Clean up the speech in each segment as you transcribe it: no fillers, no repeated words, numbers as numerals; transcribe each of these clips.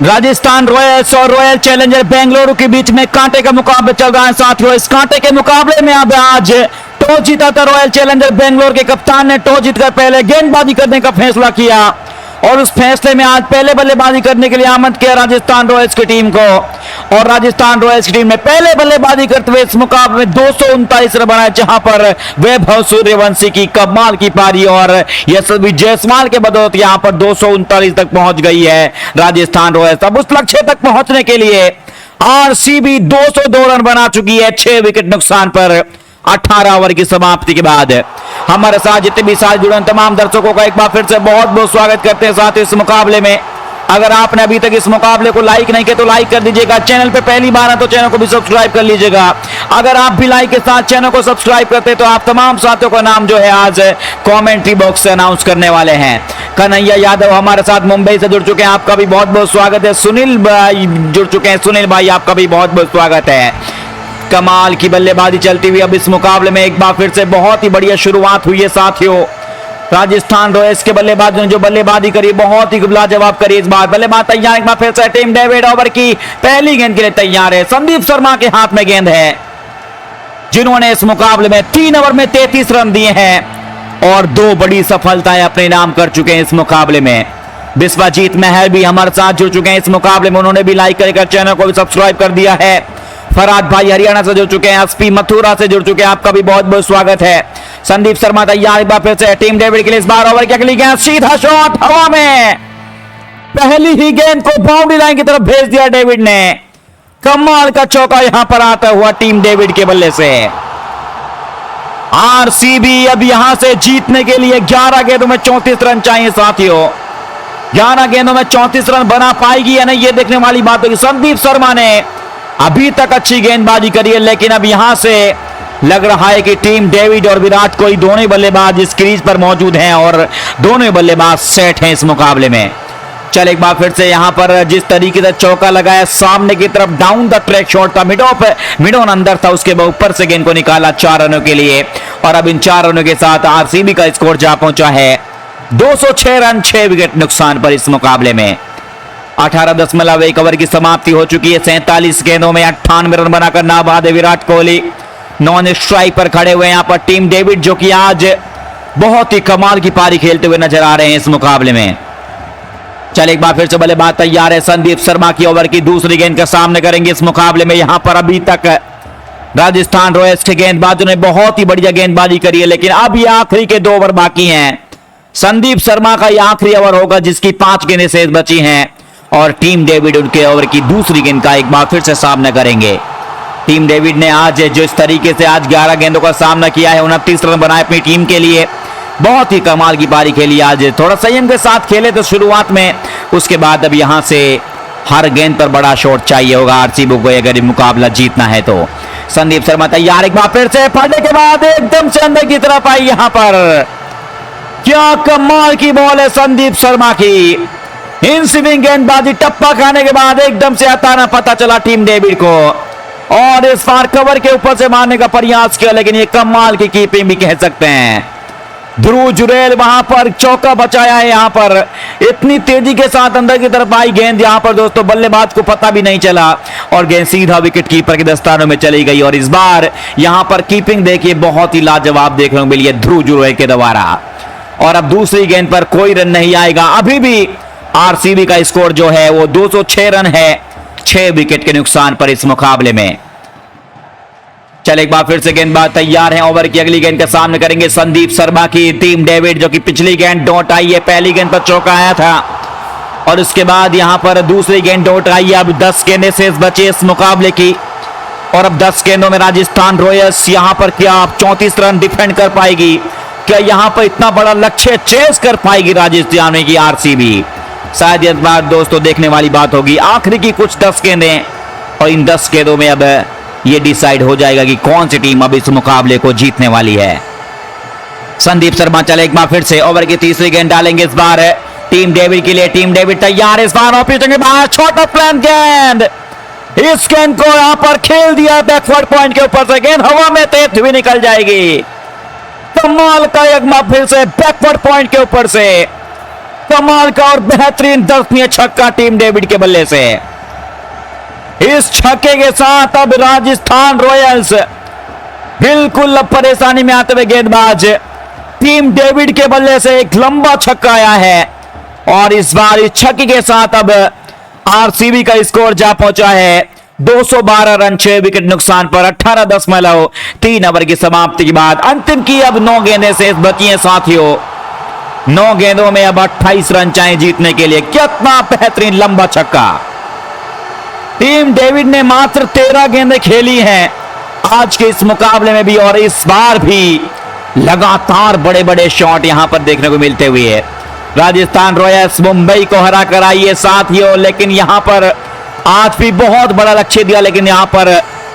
Rajasthan Royals और royal challenger Bengaluru के बीच में कांटे का मुकाबला चल रहा है साथियों। इस कांटे के मुकाबले में अब आज टॉस जीता था रॉयल चैलेंजर बेंगलुरु के कप्तान ने टॉस जीतकर पहले गेंदबाजी करने का फैसला किया और उस फैसले में आज पहले बल्लेबाजी करने के लिए आमंत्रित किया राजस्थान रॉयल्स की टीम को। और राजस्थान रॉयल्स की टीम ने पहले बल्लेबाजी करते हुए इस मुकाबले में 239 रन बनाए, जहां पर वैभव सूर्यवंशी की कमाल की पारी और यशस्वी जायसवाल के बदौलत यहां पर 239 तक पहुंच गई है राजस्थान रॉयल्स। अब उस लक्ष्य तक पहुंचने के लिए आरसीबी 202 रन बना चुकी है 6 विकेट नुकसान पर 18 ओवर की समाप्ति के बाद। हमारे साथ जितने भी साथ जुड़े तमाम दर्शकों का एक बार फिर से बहुत बहुत स्वागत करते हैं साथ इस मुकाबले में। अगर आपने अभी तक इस मुकाबले को लाइक नहीं किया तो लाइक कर दीजिएगा। चैनल पे पहली बार है तो चैनल को भी सब्सक्राइब कर लीजिएगा। अगर आप भी लाइक के साथ चैनल को सब्सक्राइब करते तो आप तमाम साथियों का नाम जो है आज कमेंट्री बॉक्स से अनाउंस करने वाले हैं। कन्हैया यादव हमारे साथ मुंबई से जुड़ चुके हैं, आपका भी बहुत बहुत स्वागत है। सुनील भाई जुड़ चुके हैं, सुनील भाई आपका भी बहुत बहुत स्वागत है। कमाल की बल्लेबाजी चलती हुई अब इस मुकाबले में एक बार फिर से बहुत ही बढ़िया शुरुआत हुई है साथियों। राजस्थान रॉयल्स के बल्लेबाजों ने जो बल्लेबाजी करी बहुत ही लाजवाब करी। इस बार बल्लेबाज तैयार, एक बार फिर से टीम डेविड ओवर की पहली गेंद के लिए तैयार है। संदीप शर्मा के हाथ में गेंद है, जिन्होंने इस मुकाबले में 3 ओवर में 33 रन दिए हैं और 2 बड़ी सफलताएं अपने नाम कर चुके हैं इस मुकाबले में। विश्वजीत महर भी हमारे साथ जुड़ चुके हैं इस मुकाबले में, उन्होंने भी लाइक कर चैनल को भी सब्सक्राइब कर दिया है। फरहाद भाई हरियाणा से जुड़ चुके हैं, एसपी मथुरा से जुड़ चुके हैं, आपका भी बहुत बहुत स्वागत है। संदीप शर्मा तैयार, एक बार फिर से टीम डेविड के लिए इस बार ओवर की अगली गेंद, सीधा शॉट हवा में, पहली ही गेंद को बाउंड्री लाइन की तरफ भेज दिया डेविड ने। कमाल का चौका यहां पर आता हुआ टीम डेविड के बल्ले से। आरसीबी अब यहां से जीतने के लिए 11 गेंदों में 34 रन चाहिए साथियों। 11 गेंदों में 34 रन बना पाएगी या नहीं, ये देखने वाली बात होगी। संदीप शर्मा ने अभी तक अच्छी गेंदबाजी करी है, लेकिन अब यहां से लग रहा है कि टीम डेविड और विराट कोहली दोनों ही बल्लेबाज इस क्रीज पर मौजूद हैं और दोनों ही बल्लेबाज सेट हैं इस मुकाबले में। चल एक बार फिर से यहां पर जिस तरीके से चौका लगाया सामने की तरफ, डाउन द ट्रैक शॉट था, मिडॉन अंदर था, उसके बाद ऊपर से गेंद को निकाला 4 रनों के लिए। और अब इन 4 रनों के साथ आरसीबी का स्कोर जा पहुंचा है 206 रन 6 विकेट नुकसान पर इस मुकाबले में। 18.1 ओवर की समाप्ति हो चुकी है। 47 गेंदों में 98 रन बनाकर नाबाद है विराट कोहली। नॉन स्ट्राइक पर खड़े हुए यहां पर टीम डेविड, जो कि आज बहुत ही कमाल की पारी खेलते हुए नजर आ रहे हैं इस मुकाबले में। चल एक बार फिर से बल्लेबाज तैयार है। संदीप शर्मा की ओवर की दूसरी गेंद का सामना करेंगे इस मुकाबले में। यहां पर अभी तक राजस्थान रॉयल्स के गेंदबाजों ने बहुत ही बढ़िया गेंदबाजी करी है, लेकिन अब ये आखिरी के 2 ओवर बाकी हैं। संदीप शर्मा का यह आखिरी ओवर होगा जिसकी 5 गेंदें शेष बची हैं और टीम डेविड उनके ओवर की दूसरी गेंद का एक बार फिर से सामना करेंगे। टीम डेविड ने आज जिस तरीके से आज 11 गेंदों का सामना किया है, 29 रन बनाए अपनी टीम के लिए, बहुत ही कमाल की पारी खेली आज। थोड़ा संयम के साथ खेले तो शुरुआत में, उसके बाद अब यहां से हर गेंद पर बड़ा शॉट चाहिए होगा आरसीबी को अगर मुकाबला जीतना है तो। संदीप शर्मा तैयार, एक बार फिर से फटने के बाद एकदम से अंदर की तरफ आई। यहां पर क्या कमाल की बॉल है संदीप शर्मा की। इन स्विंग गेंदबाजी टप्पा खाने के बाद एकदम से हटाना पता चला टीम डेविड को और इस बार कवर के ऊपर से मारने का प्रयास किया, लेकिन ये कमाल की कीपिंग भी कह सकते हैं। ध्रुव जुरेल वहां पर चौका बचाया है। यहां पर इतनी तेजी के साथ अंदर की तरफ आई गेंद, यहां पर दोस्तों बल्लेबाज को पता भी नहीं चला और गेंद सीधा विकेट कीपर के दस्तानों में चली गई। और इस बार यहां पर कीपिंग देखिए बहुत ही लाजवाब देखने को मिली है ध्रुव जुरेल के द्वारा। और अब दूसरी गेंद पर कोई रन नहीं आएगा। अभी भी आरसीबी का स्कोर जो है वो 206 रन है 6 विकेट के नुकसान पर इस मुकाबले में। चल एक बार फिर से गेंदबाज तैयार हैं। ओवर की अगली गेंद का सामना करेंगे संदीप शर्मा की टीम डेविड, जो कि पिछली गेंद डॉट आई है, पहली गेंद पर चौका आया था और उसके बाद यहां पर दूसरी गेंद डॉट आई है। अब 10 गेंदें शेष बची इस मुकाबले की और अब 10 गेंदों में राजस्थान रॉयल्स यहां पर क्या 34 रन डिफेंड कर पाएगी? क्या यहां पर इतना बड़ा लक्ष्य चेस कर पाएगी राजस्थान की आरसीबी? शायद इस बार दोस्तों देखने वाली बात होगी। आखिरी की कुछ 10 गेंदें और इन 10 गेंदों में अब ये डिसाइड हो जाएगा कि कौन सी टीम अब इस मुकाबले को जीतने वाली है। संदीप शर्मा चले एक बार फिर से ओवर की तीसरी गेंद डालेंगे इस बार टीम डेविड के लिए। टीम डेविड तैयार, इस बार ऑफ के बाहर छोटा प्लान गेंद, इस गेंद को यहां पर खेल दिया बैकवर्ड पॉइंट के ऊपर से, गेंद हवा में तेज हुई निकल जाएगी। कमाल का एक बार फिर से बैकवर्ड पॉइंट के ऊपर से कमाल का और बेहतरीन दर्शनीय छक्का टीम डेविड के बल्ले से। इस छक्के के साथ अब राजस्थान रॉयल्स बिल्कुल अब परेशानी में आते हुए गेंदबाज टीम डेविड के बल्ले से एक लंबा छक्का आया है और इस बार इस छक्के के साथ अब आरसीबी का स्कोर जा पहुंचा है 212 रन 6 विकेट नुकसान पर 18.3 ओवर की समाप्ति के बाद। अंतिम की अब 9 गेंदें से बची हैं साथियों। 9 गेंदों में अब 28 रन चाहिए जीतने के लिए। कितना बेहतरीन लंबा छक्का। टीम डेविड ने मात्र 13 गेंदें खेली हैं आज के इस मुकाबले में भी और इस बार भी लगातार बड़े बड़े शॉट यहां पर देखने को मिलते हुए। राजस्थान रॉयल्स मुंबई को हरा कर आई है साथियों, लेकिन यहां पर आज भी बहुत बड़ा लक्ष्य दिया, लेकिन यहां पर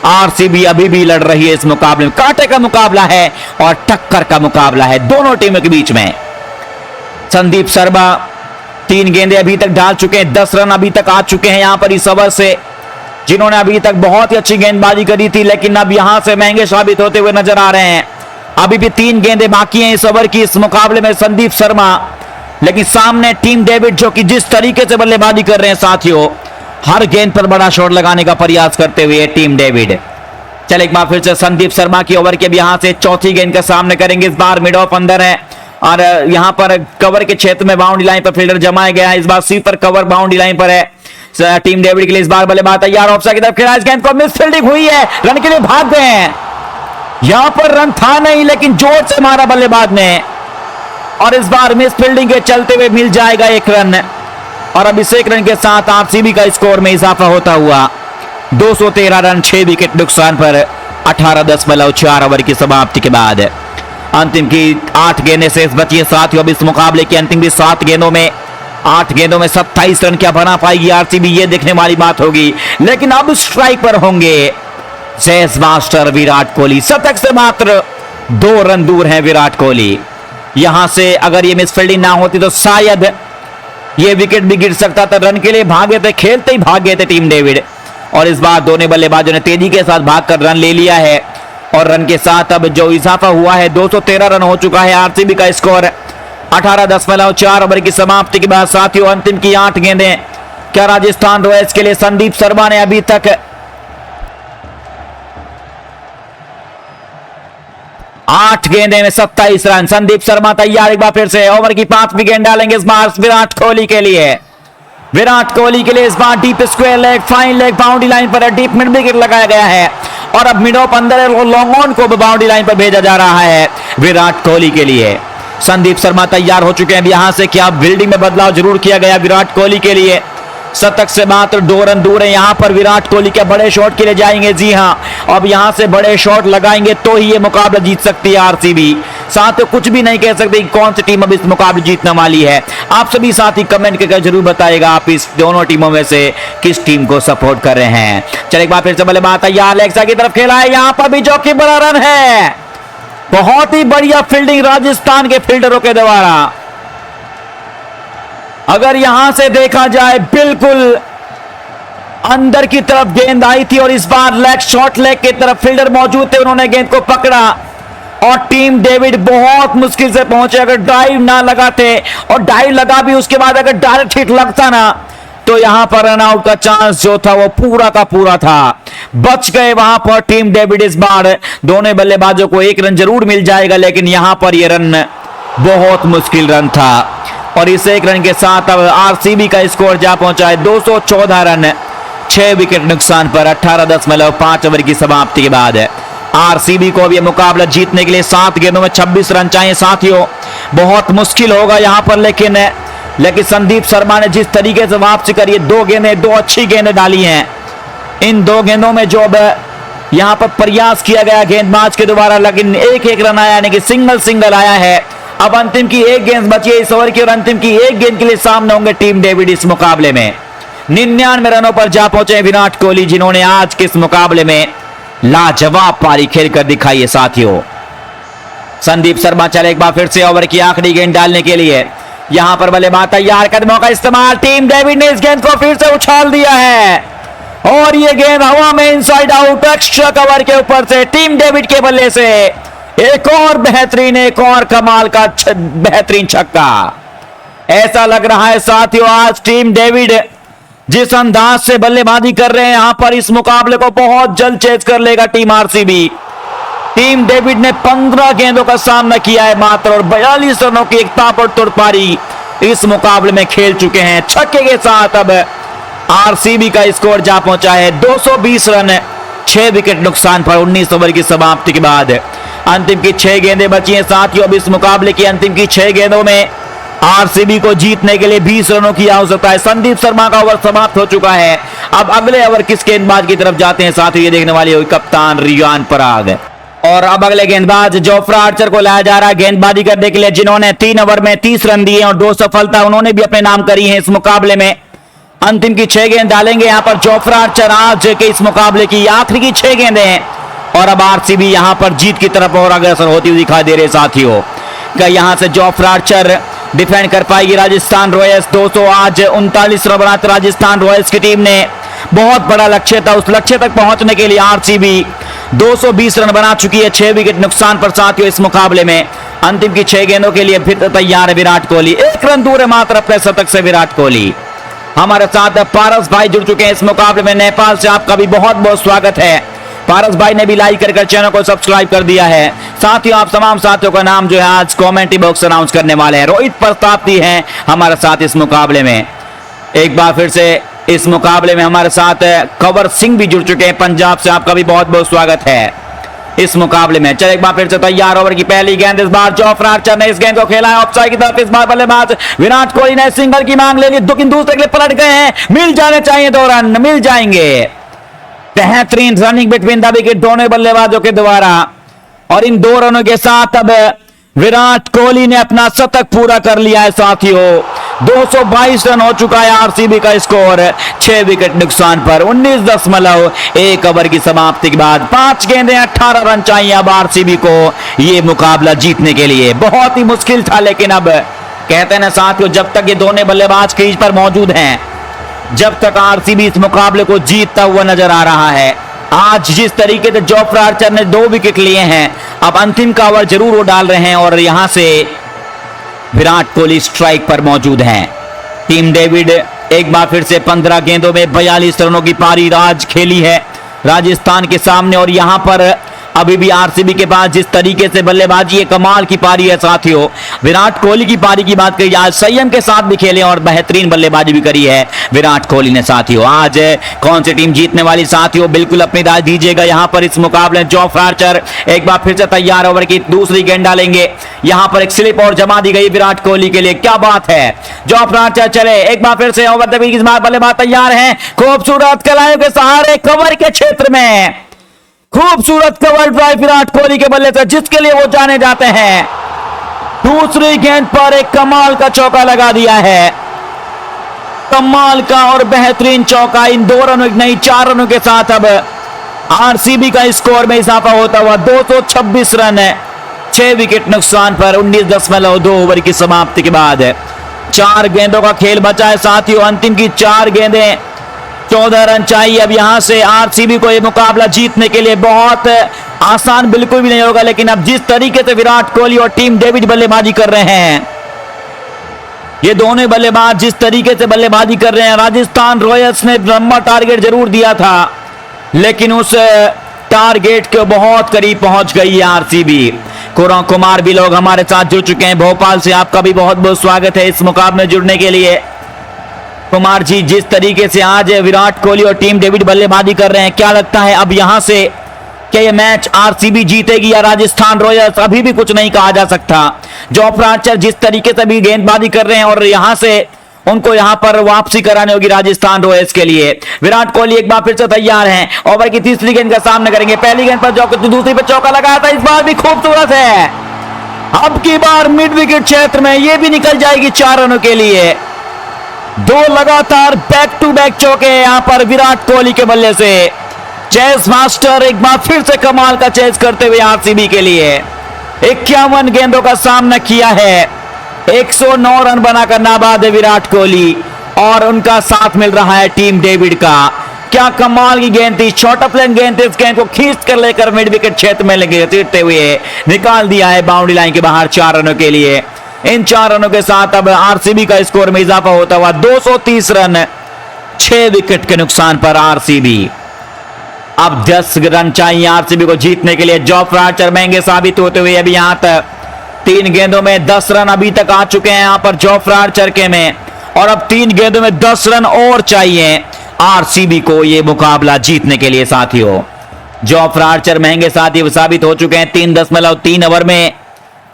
आरसीबी अभी भी लड़ रही है इस मुकाबले में। कांटे का मुकाबला है और टक्कर का मुकाबला है दोनों टीमों के बीच में। संदीप शर्मा 3 गेंदें अभी तक डाल चुके हैं, 10 रन अभी तक आ चुके हैं यहां पर इस ओवर से, जिन्होंने अभी तक बहुत ही अच्छी गेंदबाजी करी थी, लेकिन अब यहां से महंगे साबित होते हुए नजर आ रहे हैं। अभी भी 3 गेंदें बाकी हैं इस ओवर की इस मुकाबले में संदीप शर्मा, लेकिन सामने टीम डेविड जो कि जिस तरीके से बल्लेबाजी कर रहे हैं साथियों, हर गेंद पर बड़ा शॉट लगाने का प्रयास करते हुए टीम डेविड। चल एक बार फिर से संदीप शर्मा की ओवर के यहां से चौथी गेंद का सामना करेंगे। इस बार मिड ऑफ अंदर है और यहां पर कवर के क्षेत्र में बाउंड्री लाइन पर फील्डर जमाया गया है। इस बार स्वीपर कवर बाउंड्री लाइन पर है टीम डेविड के लिए। इस बार बल्लेबाज तैयार, ऑफसाइड की तरफ खेला, इस गेंद को मिस फील्डिंग हुई है, रन के लिए भाग गए हैं। यहां पर रन था नहीं, लेकिन जोर से मारा बल्लेबाज ने और इस बार मिस फील्डिंग के चलते हुए मिल जाएगा 1 रन और अब इस 1 रन के साथ आरसीबी का स्कोर में इजाफा होता हुआ 213 रन 6 विकेट नुकसान पर 18.4 ओवर की समाप्ति के बाद। अंतिम की 8 गेंदें शेष बची है साथियों। अब इस मुकाबले की अंतिम की 7 गेंदों में 8 गेंदों में 27 रन क्या बना पाएगी आरसीबी, ये देखने वाली बात होगी। लेकिन अब स्ट्राइक पर होंगे चेस मास्टर विराट कोहली। शतक से मात्र 2 रन दूर हैं विराट कोहली। यहां से अगर ये मिसफील्डिंग ना होती तो शायद ये विकेट भी गिर सकता था। रन के लिए भागे थे, खेलते ही भाग गए थे टीम डेविड और इस बार दोनों बल्लेबाजों ने तेजी के साथ भागकर रन ले लिया है और रन के साथ अब जो इजाफा हुआ है 213 रन हो चुका है आरसीबी का स्कोर 18.4 ओवर की समाप्ति के बाद। साथियों अंतिम की 8 गेंदें क्या राजस्थान रॉयल्स के लिए संदीप शर्मा ने अभी तक 8 गेंदें में 27 रन। संदीप शर्मा तैयार, एक बार फिर से ओवर की 5वीं गेंद डालेंगे इस बार विराट कोहली के लिए। विराट कोहली के लिए इस बार deep square leg, fine leg boundary line पर डीप मिड विकेट लगाया गया है और अब मिड ऑफ अंदर है, लॉन्ग ऑन को बाउंड्री लाइन पर भेजा जा रहा है विराट कोहली के लिए। संदीप शर्मा तैयार हो चुके हैं। यहां से क्या फील्डिंग में बदलाव जरूर किया गया विराट कोहली के लिए। शतक से मात्र 2 रन दूर है। यहां पर विराट कोहली के बड़े शॉट के लिए जाएंगे। जी हां, अब यहां से बड़े शॉट लगाएंगे तो ही ये मुकाबला जीत सकती है आरसीबी। साथ कुछ भी नहीं कह सकते कौन सी टीम अब इस मुकाबले जीतने वाली है। आप सभी साथी कमेंट करके जरूर बताइएगा आप इस दोनों टीमों में से किस टीम को सपोर्ट कर रहे हैं। चलिए एक बार फिर से बल्लेबाज तैयार, लेग साइड की तरफ खेला है, यहां पर भी जॉकी बड़ा रन है। बहुत ही बढ़िया फील्डिंग राजस्थान के फील्डरों के द्वारा। अगर यहां से देखा जाए बिल्कुल अंदर की तरफ गेंद आई थी और इस बार लेग शॉर्ट लेग की तरफ फील्डर मौजूद थे, उन्होंने गेंद को पकड़ा और टीम डेविड बहुत मुश्किल से पहुंचे। अगर ड्राइव ना लगाते और ड्राइव लगा भी उसके बाद अगर डायरेक्ट हिट लगता ना तो यहां पर रन आउट का चांस जो था वो पूरा का पूरा था। बच गए वहां पर टीम डेविड। इस बार दोनों बल्लेबाजों को 1 रन जरूर मिल जाएगा, लेकिन यहां पर यह रन बहुत मुश्किल रन था और इस 1 रन के साथ अब आरसीबी का स्कोर जा पहुंचा है 214 रन 6 विकेट नुकसान पर 18.5 ओवर की समाप्ति के बाद। आरसीबी को अब यह मुकाबला जीतने के लिए 7 गेंदों में 26 रन चाहिए साथियों। बहुत मुश्किल होगा यहां पर, लेकिन संदीप शर्मा ने जिस तरीके से वापसी करी है, 2 गेंदें 2 अच्छी गेंदें डाली हैं। इन 2 गेंदों में जो अब यहां पर प्रयास किया गया गेंदबाज के द्वारा, लेकिन एक रन आया, यानी कि सिंगल आया है। अब अंतिम की 1 गेंद बची है इस ओवर की और अंतिम की 1 गेंद के लिए सामने होंगे टीम डेविड। इस मुकाबले में 99 रनों पर जा पहुंचे विराट कोहली, जिन्होंने आज के इस मुकाबले में लाजवाब पारी खेलकर दिखाई है साथियों। संदीप शर्मा चले एक बार फिर से ओवर की आखिरी गेंद डालने के लिए। यहां पर बल्लेबाज तैयार, कदमों का इस्तेमाल, टीम डेविड ने इस गेंद को फिर से उछाल दिया है और यह गेंद हवा में इनसाइड आउट एक्स्ट्रा कवर के ऊपर से टीम डेविड के बल्ले से एक और बेहतरीन, एक और कमाल का बेहतरीन छक्का। ऐसा लग रहा है साथियों आज टीम डेविड जिस अंदाज से बल्लेबाजी कर रहे हैं यहां पर इस मुकाबले को बहुत जल्द चेज कर लेगा टीम आरसीबी। टीम डेविड ने 15 गेंदों का सामना किया है मात्र और 42 रनों की एक ताबड़तोड़ पारी इस मुकाबले में खेल चुके हैं। छक्के के साथ अब आरसीबी का स्कोर जा पहुंचा है 220 रन 6 विकेट नुकसान पर 19 ओवर की समाप्ति के बाद। अंतिम की 6 गेंदें बची हैं साथियों। अब इस मुकाबले की अंतिम की 6 गेंदों में आरसीबी को जीतने के लिए 20 रनों की आवश्यकता है। संदीप शर्मा का ओवर समाप्त हो चुका है। अब अगले ओवर किस गेंदबाज की तरफ जाते हैं साथियों ये देखने वाली होगी कप्तान रियान पराग। और अब अगले गेंदबाज जोफ्रा आर्चर को लाया जा रहा है गेंदबाजी करने के लिए, जिन्होंने 3 ओवर में 30 रन दिए और 2 सफलता उन्होंने भी अपने नाम करी है इस मुकाबले में। अंतिम की 6 गेंद डालेंगे यहां पर जोफ्रा आर्चर। आज के इस मुकाबले की आखिरी की 6 गेंदें हैं और अब आरसीबी यहां पर जीत की तरफ और अग्रसर होती हुई दिखाई दे रहे साथियों। क्या यहां से जोफ्रा आर्चर डिफेंड कर पाएगी राजस्थान रॉयल्स? 239 रन बनाते राजस्थान रॉयल्स की टीम ने बहुत बड़ा लक्ष्य था, उस लक्ष्य तक पहुंचने के लिए आरसीबी 220 रन बना चुकी है 6 विकेट नुकसान पर साथियों इस मुकाबले में। अंतिम की 6 गेंदों के लिए फिर तैयार है विराट कोहली। 1 रन दूर है मात्र अपने शतक से विराट कोहली। हमारे साथ पारस भाई जुड़ चुके हैं इस मुकाबले में नेपाल से। आपका भी बहुत बहुत स्वागत है। पारस भाई ने भी लाइक कर चैनल को सब्सक्राइब कर दिया है। साथियों आप तमाम साथियों का नाम जो है आज कमेंट्री बॉक्स अनाउंस करने वाले हैं। रोहित प्रतापी हैं हमारे साथ इस मुकाबले में। एक बार फिर से इस मुकाबले में हमारे साथ कंवर सिंह भी जुड़ चुके हैं पंजाब से। आपका भी बहुत बहुत स्वागत है इस मुकाबले में। चल एक बार फिर से तैयार। ओवर की पहली गेंद इस बार जोफ्रा आर्चर ने इस गेंद को खेला है ऑफसाइड की तरफ। इस बार बल्लेबाज विराट कोहली ने सिंगल की मांग ले ली, लेकिन दूसरे के लिए पलट गए हैं। मिल जाने चाहिए 2 रन, मिल जाएंगे। बेहतरीन रनिंग बिटवीन द विकेट दोनों बल्लेबाजों के द्वारा और इन 2 रनों के साथ अब विराट कोहली ने अपना शतक पूरा कर लिया है साथियों। 222 रन हो चुका है आरसीबी का स्कोर 6 विकेट नुकसान पर 19.1 ओवर की समाप्ति के बाद। 5 गेंदें 18 रन चाहिए अब आरसीबी को यह मुकाबला जीतने के लिए। बहुत ही मुश्किल था लेकिन अब कहते हैं ना साथियों जब तक ये दोनों बल्लेबाज क्रीज पर मौजूद हैं जब तक आरसीबी इस मुकाबले को जीतता हुआ नजर आ रहा है। आज जिस तरीके से जोफ्रा आर्चर ने 2 विकेट लिए हैं अब अंतिम का ओवर जरूर वो डाल रहे हैं और यहां से विराट कोहली स्ट्राइक पर मौजूद हैं। टीम डेविड एक बार फिर से 15 गेंदों में 42 रनों की पारी राज खेली है राजस्थान के सामने और यहां पर अभी भी आरसीबी के पास जिस तरीके से बल्लेबाजी है कमाल की पारी है साथियों। विराट कोहली की पारी की बात करी आज संयम के साथ भी खेले और बेहतरीन बल्लेबाजी भी करी है विराट कोहली ने साथियों। आज कौन सी टीम जीतने वाली साथियों बिल्कुल अपनी राय दीजिएगा। यहां पर इस मुकाबले में जोफ्रा आर्चर एक बार फिर से तैयार। ओवर की दूसरी गेंद डालेंगे। यहां पर एक स्लिप और जमा दी गई विराट कोहली के लिए। क्या बात है जोफ्रा आर्चर चले एक बार फिर से ओवर द विकेट बल्लेबाज तैयार है। खूबसूरत कलाइयों के सहारे कवर के क्षेत्र में खूबसूरत कवर ड्राइव विराट कोहली के बल्ले से जिसके लिए वो जाने जाते हैं। दूसरी गेंद पर एक कमाल का चौका लगा दिया है। कमाल का और बेहतरीन चौका इन 2 रनों नहीं 4 रनों के साथ अब आरसीबी का स्कोर में इजाफा होता हुआ 226 रन 6 विकेट नुकसान पर 19.2 ओवर की समाप्ति के बाद। 4 गेंदों का खेल बचा है साथियों। अंतिम की 4 गेंदें 14 रन चाहिए। अब यहां से आरसीबी को यह मुकाबला जीतने के लिए बहुत आसान बिल्कुल भी नहीं होगा लेकिन अब जिस तरीके से विराट कोहली और टीम डेविड बल्लेबाजी कर रहे हैं ये दोनों बल्लेबाज जिस तरीके से बल्लेबाजी कर रहे हैं राजस्थान रॉयल्स ने लंबा टारगेट जरूर दिया था लेकिन उस टारगेट के बहुत करीब पहुंच गई है आरसीबी। कुमार भी लोग हमारे साथ जुड़ चुके हैं भोपाल से। आपका भी बहुत बहुत स्वागत है इस मुकाबले में जुड़ने के लिए। कुमार जी जिस तरीके से आज विराट कोहली और टीम डेविड बल्लेबाजी कर रहे हैं क्या लगता है अब यहां से क्या ये मैच आरसीबी जीतेगी या राजस्थान रॉयल्स? अभी भी कुछ नहीं कहा जा सकता। जोफ्रा आर्चर जिस तरीके से भी गेंदबाजी कर रहे हैं और यहां से उनको यहां पर वापसी करानी होगी राजस्थान रॉयल्स के लिए। विराट कोहली एक बार फिर से तैयार हैं। ओवर की तीसरी गेंद का सामना करेंगे। पहली गेंद पर दूसरी पर चौका लगाया था, इस बार भी खूबसूरत है। अब की बार मिड विकेट क्षेत्र में ये भी निकल जाएगी 4 रनों के लिए। 2 लगातार बैक टू बैक चौके यहां पर विराट कोहली के बल्ले से। चेस मास्टर एक बार फिर से कमाल का चेस करते हुए आरसीबी के लिए 51 गेंदों का सामना किया है। 109 रन बनाकर नाबाद है विराट कोहली और उनका साथ मिल रहा है टीम डेविड का। क्या कमाल की गेंद थी, छोटा प्लेन गेंद थी। इस गेंद को खींच कर लेकर मिड विकेट क्षेत्र में लगे हुए निकाल दिया है बाउंड्री लाइन के बाहर 4 रनों के लिए। इन 4 रनों के साथ अब आरसीबी का स्कोर में इजाफा होता हुआ 230 रन, 6 विकेट के नुकसान पर आरसीबी। अब 10 रन चाहिए आरसीबी को जीतने के लिए। जोफ्रा आर्चर महंगे साबित होते हुए अभी यहां तक 3 गेंदों में 10 रन अभी तक आ चुके हैं यहां पर जोफ्रा आर्चर के में, और अब 3 गेंदों में 10 रन और चाहिए आरसीबी को यह मुकाबला जीतने के लिए साथियों। जोफ्रा आर्चर महंगे साथी साबित हो चुके हैं। 3.3 ओवर में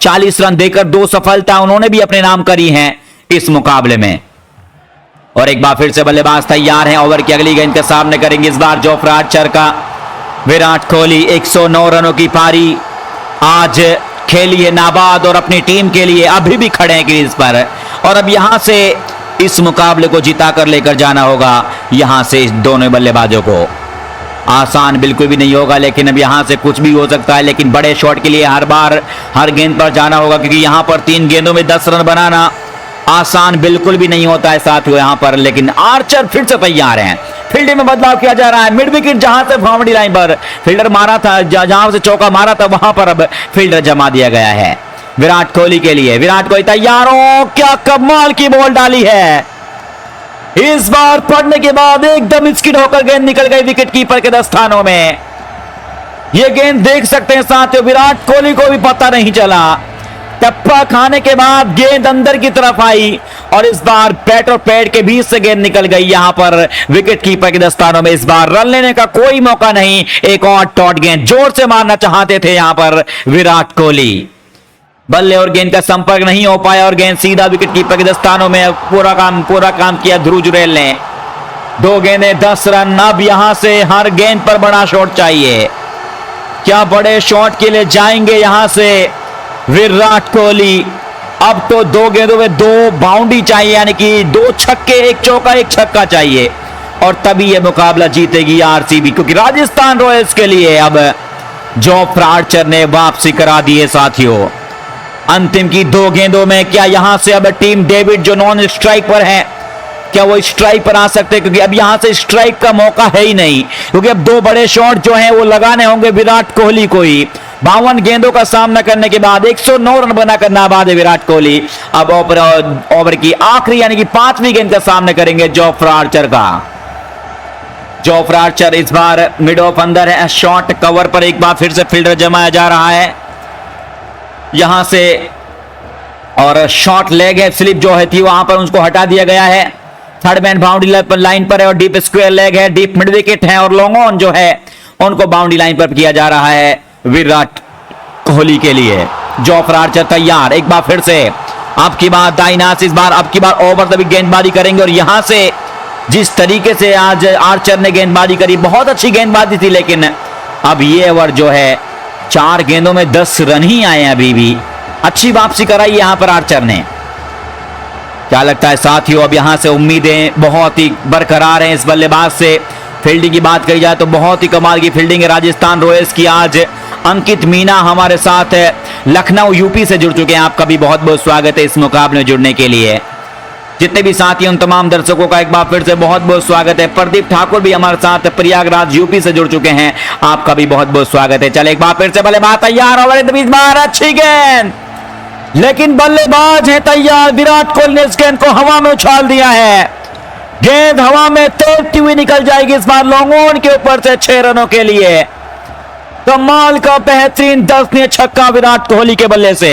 40 रन देकर 2 सफलता उन्होंने भी अपने नाम करी हैं इस मुकाबले में। और एक बार फिर से बल्लेबाज तैयार हैं, ओवर की अगली गेंद का सामने करेंगे इस बार जोफ्रा आर्चर का विराट कोहली। 109 रनों की पारी आज खेली है नाबाद और अपनी टीम के लिए अभी भी खड़े हैं क्रीज पर, और अब यहां से इस मुकाबले को जिताकर लेकर जाना होगा यहां से इस दोनों बल्लेबाजों को। आसान बिल्कुल भी नहीं होगा, लेकिन अब यहां से कुछ भी हो सकता है, लेकिन बड़े शॉट के लिए हर बार हर गेंद पर जाना होगा, क्योंकि यहां पर 3 गेंदों में 10 रन बनाना आसान बिल्कुल भी नहीं होता है साथियों यहां पर। लेकिन आर्चर फिर से तैयार हैं। फील्डिंग में बदलाव किया जा रहा है। मिड विकेट जहां से बाउंड्री लाइन पर फील्डर मारा था, जहां से चौका मारा था, वहां पर अब फील्डर जमा दिया गया है विराट कोहली के लिए। विराट कोहली तैयार हो, क्या कमाल की बॉल डाली है इस बार। पड़ने के बाद एकदम स्किड होकर गेंद निकल गई विकेट कीपर के दस्तानों में। यह गेंद देख सकते हैं साथियों, विराट कोहली को भी पता नहीं चला। टप्पा खाने के बाद गेंद अंदर की तरफ आई और इस बार बैट और पैड के बीच से गेंद निकल गई यहां पर विकेट कीपर के दस्तानों में। इस बार रन लेने का कोई मौका नहीं। एक और टॉट गेंद जोर से मारना चाहते थे यहां पर विराट कोहली, बल्ले और गेंद का संपर्क नहीं हो पाया और गेंद सीधा विकेट कीपर के दस्तानों में। पूरा काम किया ध्रुव जुरैल ने। 2 गेंदें 10 रन। अब यहां से हर गेंद पर बड़ा शॉट चाहिए। क्या बड़े शॉट के लिए जाएंगे यहां से विराट कोहली। अब तो 2 गेंदों में 2 बाउंड्री चाहिए, यानी कि 2 छक्के, 1 चौका 1 छक्का चाहिए, और तभी यह मुकाबला जीतेगी आरसीबी, क्योंकि राजस्थान रॉयल्स के लिए अब जोफ्रा आर्चर ने वापसी करा दी है साथियों। अंतिम की 2 गेंदों में क्या यहां से अब टीम डेविड जो नॉन स्ट्राइक पर है, क्या वो स्ट्राइक पर आ सकते हैं? क्योंकि अब यहां से स्ट्राइक का मौका है ही नहीं, क्योंकि अब 2 बड़े शॉट जो हैं वो लगाने होंगे विराट कोहली को ही। 52 गेंदों का सामना करने के बाद 109 रन बनाकर नाबाद है विराट कोहली। अब ओवर की आखिरी यानी कि 5वीं गेंद का सामना करेंगे जोफ्रा आर्चर का। जोफ्रा आर्चर इस बार मिड ऑफ अंदर है। शॉट कवर पर एक बार फिर से फील्डर जमाया जा रहा है यहां से, और शॉर्ट लेग है, स्लिप जो है थी वहां पर उसको हटा दिया गया है। थर्ड मैन बाउंड्री लाइन पर है और डीप स्क्वायर लेग है, डीप मिड विकेट है, और लॉन्ग ऑन जो है उनको बाउंड्री लाइन पर किया जा रहा है विराट कोहली के लिए। जोफ्रा आर्चर तैयार। एक बार फिर से अब की बार दाइनास, इस बार अब की बार ओवर तभी गेंदबाजी करेंगे, और यहां से जिस तरीके से आज आर्चर ने गेंदबाजी करी, बहुत अच्छी गेंदबाजी थी, लेकिन अब ये ओवर जो है 4 गेंदों में 10 रन ही आए हैं। अभी भी अच्छी वापसी कराई यहां पर आर्चर ने। क्या लगता है साथियों, अब यहां से उम्मीदें बहुत ही बरकरार हैं इस बल्लेबाज से। फील्डिंग की बात करी जाए तो बहुत ही कमाल की फील्डिंग है राजस्थान रॉयल्स की। आज अंकित मीना हमारे साथ लखनऊ यूपी से जुड़ चुके हैं। आपका भी बहुत बहुत स्वागत है इस मुकाबले में जुड़ने के लिए। जितने भी साथी उन तमाम दर्शकों का एक बार फिर से बहुत बहुत स्वागत है। प्रदीप ठाकुर भी हमारे साथ प्रयागराज यूपी से जुड़ चुके हैं, आपका भी बहुत बहुत स्वागत है। चले एक बार फिर से बल्लेबाज तैयार, और अच्छी गेंद, लेकिन बल्लेबाज है तैयार। विराट कोहली ने इस गेंद को हवा में उछाल दिया है। गेंद हवा में तैरती हुई निकल जाएगी इस बार लॉन्ग ऑन के ऊपर से 6 रनों के लिए। कमाल का बेहतरीन दर्शनीय छक्का विराट कोहली के बल्ले से।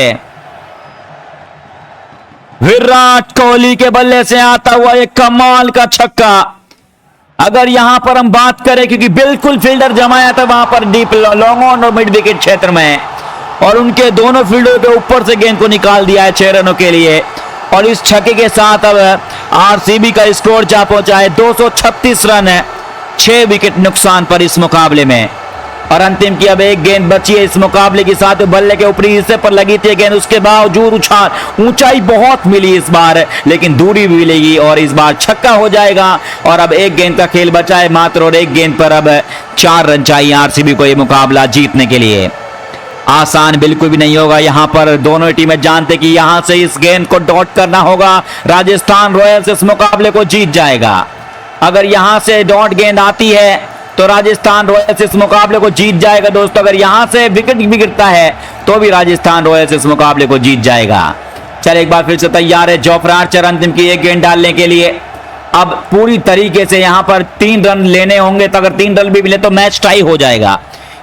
विराट कोहली के बल्ले से आता हुआ एक कमाल का छक्का। अगर यहां पर हम बात करें, क्योंकि बिल्कुल फील्डर जमाया था वहां पर डीप लॉन्ग ऑन और मिड विकेट क्षेत्र में, और उनके दोनों फील्डरों के ऊपर से गेंद को निकाल दिया है 6 रनों के लिए। और इस छक्के के साथ अब आरसीबी का स्कोर जा पहुंचा है 236 रन है, 6 विकेट नुकसान पर इस मुकाबले में। और अंतिम की अब एक गेंद बची है इस मुकाबले के साथ, बल्ले के ऊपरी हिस्से पर लगी थी गेंद, उसके बावजूद ऊंचाई बहुत मिली इस बार, लेकिन दूरी भी मिलेगी और इस बार छक्का हो जाएगा। और अब एक गेंद का खेल बचा है मात्र, और एक गेंद पर अब 4 रन चाहिए आरसीबी को यह मुकाबला जीतने के लिए। आसान बिल्कुल भी नहीं होगा। यहां पर दोनों टीमें जानते कि यहां से इस गेंद को डॉट करना होगा। राजस्थान रॉयल्स इस मुकाबले को जीत जाएगा। अगर यहां से डॉट गेंद आती है तो राजस्थान रॉयल्स इस मुकाबले को जीत जाएगा दोस्तों। अगर यहां से विकेट भी गिरता है तो भी राजस्थान रॉयल्स इस मुकाबले को जीत जाएगा। चल एक बार फिर से तैयार है जोफ्रा आर्चर अंतिम की एक गेंद डालने के लिए। अब पूरी तरीके से यहां पर 3 रन लेने होंगे, तो अगर 3 रन भी मिले तो मैच टाई हो जाएगा,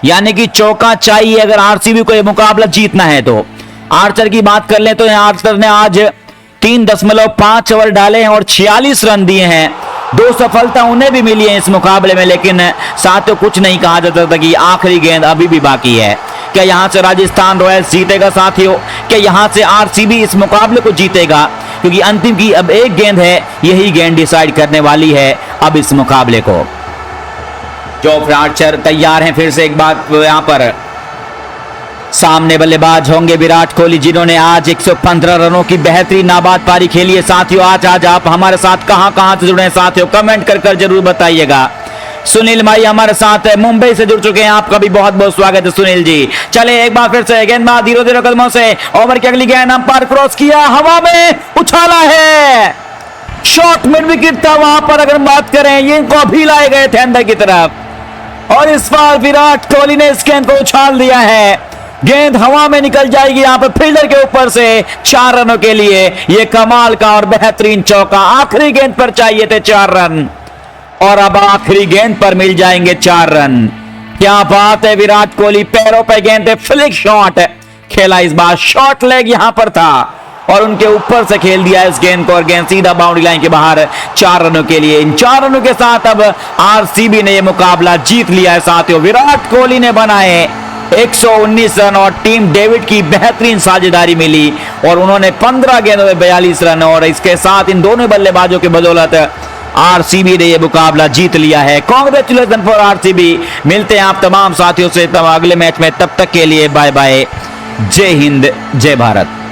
यानी कि चौका चाहिए अगर आरसीबी को यह मुकाबला जीतना है तो। आर्चर की बात कर ले तो आर्चर ने आज 3.5 ओवर डाले हैं और 46 रन दिए हैं। 2 सफलता उन्हें भी मिली है इस मुकाबले में, लेकिन साथियों कुछ नहीं कहा जा सकता कि आखिरी गेंद अभी भी बाकी है। क्या यहां से राजस्थान रॉयल्स जीतेगा साथियों? क्या यहां से आरसीबी इस मुकाबले को जीतेगा? क्योंकि अंतिम की अब एक गेंद है, यही गेंद डिसाइड करने वाली है अब इस मुकाबले को। जोफ्रा आर्चर तैयार हैं फिर से एक बार यहां पर। सामने बल्लेबाज होंगे विराट कोहली, जिन्होंने आज 115 रनों की बेहतरीन नाबाद पारी खेली है साथियों। आज आप हमारे साथ कहां से जुड़े हैं साथियों, कमेंट कर जरूर बताइएगा। सुनील भाई हमारे साथ है, मुंबई से जुड़ चुके हैं, आपका भी बहुत बहुत स्वागत है सुनील जी। चले एक बार फिर से गेंदबाज धीरे कदमों से ओवर की अगली गेंद अंपायर क्रॉस किया, हवा में उछाला है, शॉट मिड विकेट था वहां पर। अगर बात करें ये इनको अभी लाए गए थे अंदर की तरफ, और इस बार विराट कोहली ने इस गेंद को उछाल दिया है। गेंद हवा में निकल जाएगी यहां पर फील्डर के ऊपर से 4 रनों के लिए। यह कमाल का और बेहतरीन चौका, आखिरी गेंद पर चाहिए थे 4 रन और अब आखिरी गेंद पर मिल जाएंगे 4 रन। क्या बात है, विराट कोहली पैरों पे गेंद पे फ्लिक शॉट खेला, इस बार शॉर्ट लेग यहां पर था और उनके ऊपर से खेल दिया इस गेंद को और गेंद सीधा बाउंड्री लाइन के बाहर 4 रनों के लिए। इन 4 रनों के साथ अब आरसीबी ने यह मुकाबला जीत लिया है साथियों। विराट कोहली ने बनाए 119 रन और टीम डेविड की बेहतरीन साझेदारी मिली और उन्होंने 15 गेंदों में 42 रन, और इसके साथ इन दोनों बल्लेबाजों की बदौलत आरसीबी ने यह मुकाबला जीत लिया है। Congratulation for RCB. मिलते हैं आप तमाम साथियों से अगले मैच में, तब तक के लिए बाय बाय, जय हिंद जय भारत।